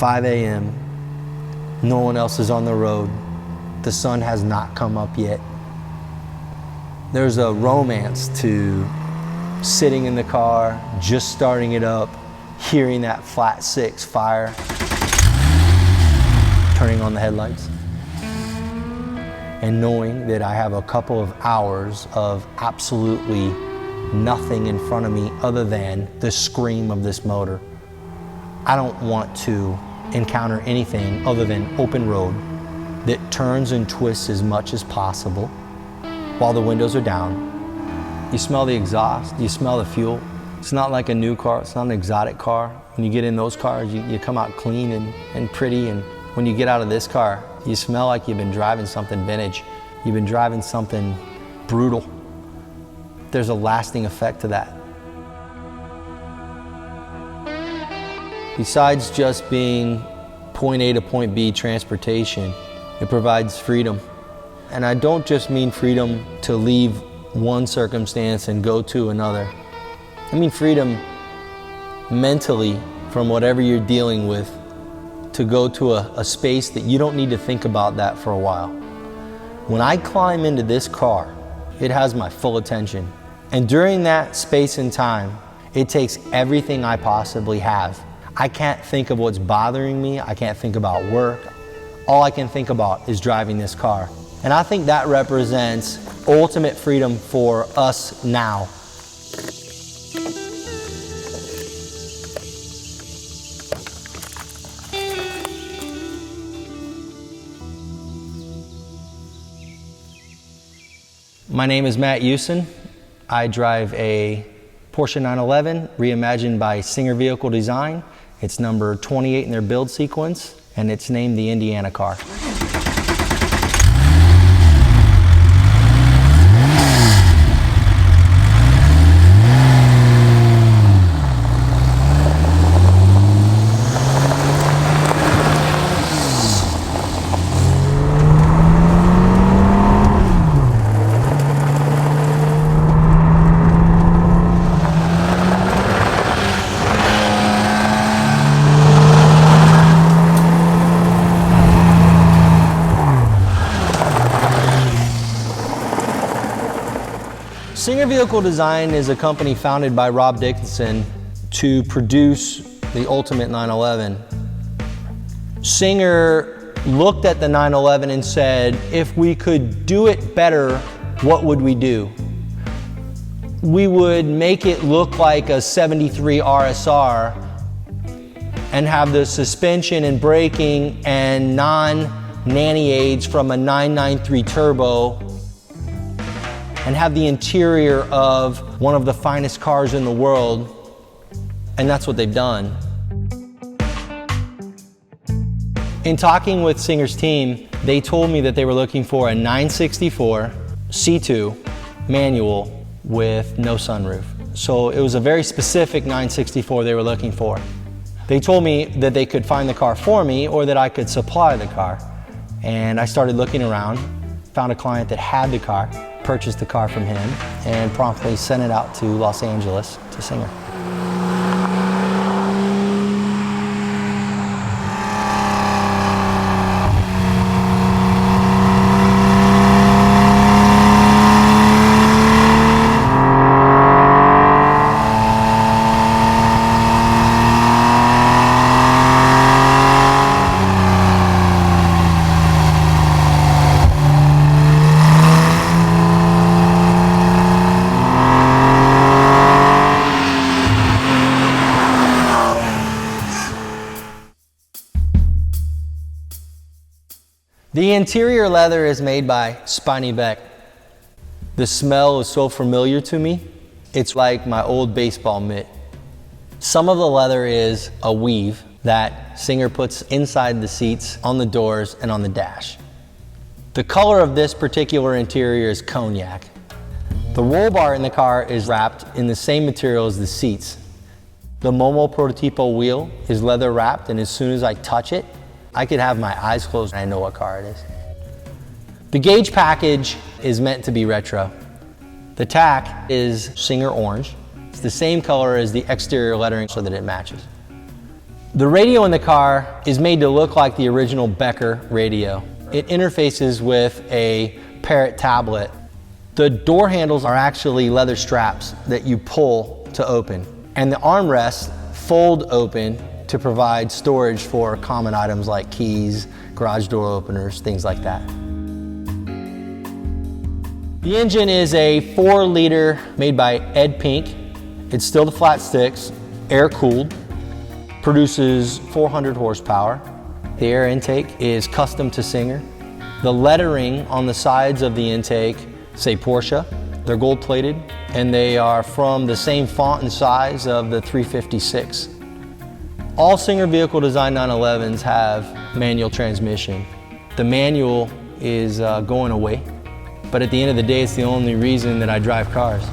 5 a.m., no one else is on the road. The sun has not come up yet. There's a romance to sitting in the car, just starting it up, hearing that flat six fire, turning on the headlights, and knowing that I have a couple of hours of absolutely nothing in front of me other than the scream of this motor. I don't want to encounter anything other than open road that turns and twists as much as possible while the windows are down. You smell the exhaust, you smell the fuel. It's not like a new car, it's not an exotic car. When you get in those cars, you come out clean and pretty, and when you get out of this car, you smell like you've been driving something vintage. You've been driving something brutal. There's a lasting effect to that. Besides just being point A to point B transportation, it provides freedom. And I don't just mean freedom to leave one circumstance and go to another. I mean freedom mentally from whatever you're dealing with to go to a space that you don't need to think about that for a while. When I climb into this car, it has my full attention. And during that space and time, it takes everything I possibly have. I can't think of what's bothering me. I can't think about work. All I can think about is driving this car. And I think that represents ultimate freedom for us now. My name is Matt Euson. I drive a Porsche 911 reimagined by Singer Vehicle Design. It's number 28 in their build sequence, and it's named the Indiana car. Singer Vehicle Design is a company founded by Rob Dickinson to produce the ultimate 911. Singer looked at the 911 and said, if we could do it better, what would we do? We would make it look like a 73 RSR and have the suspension and braking and non-nanny aids from a 993 turbo and have the interior of one of the finest cars in the world, and that's what they've done. In talking with Singer's team, they told me that they were looking for a 964 C2 manual with no sunroof. So it was a very specific 964 they were looking for. They told me that they could find the car for me or that I could supply the car. And I started looking around, found a client that had the car, purchased the car from him, and promptly sent it out to Los Angeles to Singer. The interior leather is made by Spiny Beck. The smell is so familiar to me. It's like my old baseball mitt. Some of the leather is a weave that Singer puts inside the seats, on the doors, and on the dash. The color of this particular interior is cognac. The roll bar in the car is wrapped in the same material as the seats. The Momo Prototipo wheel is leather wrapped, and as soon as I touch it, I could have my eyes closed and I know what car it is. The gauge package is meant to be retro. The tack is Singer orange. It's the same color as the exterior lettering so that it matches. The radio in the car is made to look like the original Becker radio. It interfaces with a Parrot tablet. The door handles are actually leather straps that you pull to open, and the armrests fold open to provide storage for common items like keys, garage door openers, things like that. The engine is a 4-liter made by Ed Pink. It's still the flat sticks, air-cooled, produces 400 horsepower. The air intake is custom to Singer. The lettering on the sides of the intake say Porsche. They're gold-plated, and they are from the same font and size of the 356. All Singer Vehicle Design 911s have manual transmission. The manual is going away, but at the end of the day, it's the only reason that I drive cars.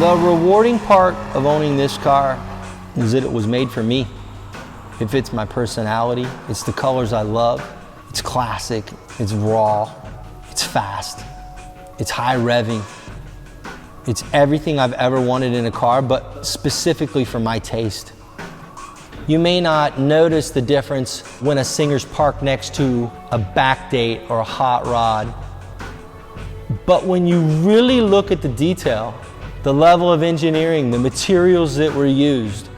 The rewarding part of owning this car is that it was made for me. It fits my personality. It's the colors I love. It's classic. It's raw. It's fast. It's high revving. It's everything I've ever wanted in a car, but specifically for my taste. You may not notice the difference when a Singer's parked next to a Backdate or a Hot Rod. But when you really look at the detail, the level of engineering, the materials that were used,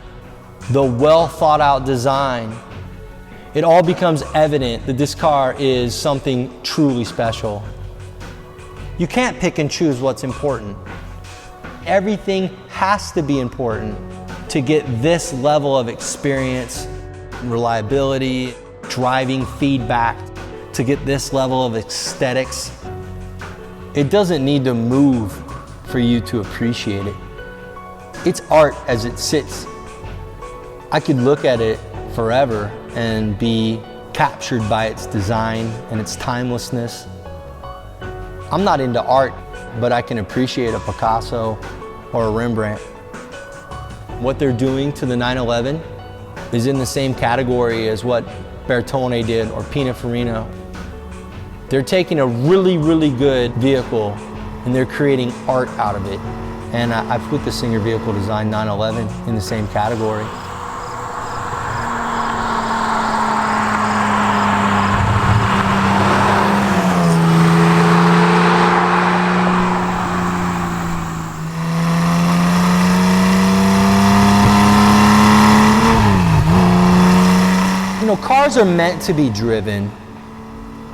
the well thought out design, it all becomes evident that this car is something truly special. You can't pick and choose what's important. Everything has to be important to get this level of experience, reliability, driving feedback, to get this level of aesthetics. It doesn't need to move for you to appreciate it. It's art as it sits. I could look at it forever and be captured by its design and its timelessness. I'm not into art, but I can appreciate a Picasso or a Rembrandt. What they're doing to the 911 is in the same category as what Bertone did or Pininfarina. They're taking a really, really good vehicle and they're creating art out of it. And I put the Singer Vehicle Design 911 in the same category. You know, cars are meant to be driven.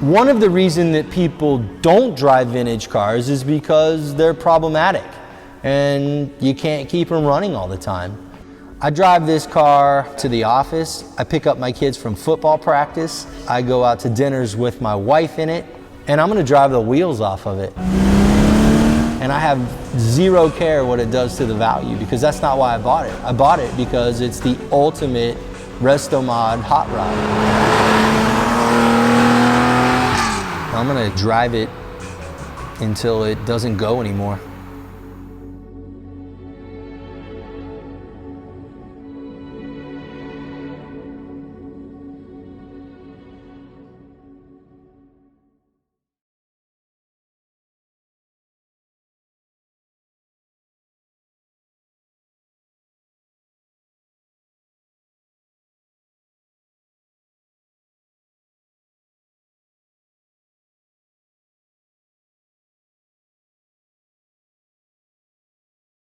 One of the reasons that people don't drive vintage cars is because they're problematic and you can't keep them running all the time. I drive this car to the office. I pick up my kids from football practice. I go out to dinners with my wife in it, and I'm gonna drive the wheels off of it. And I have zero care what it does to the value, because that's not why I bought it. I bought it because it's the ultimate restomod hot rod. I'm gonna drive it until it doesn't go anymore.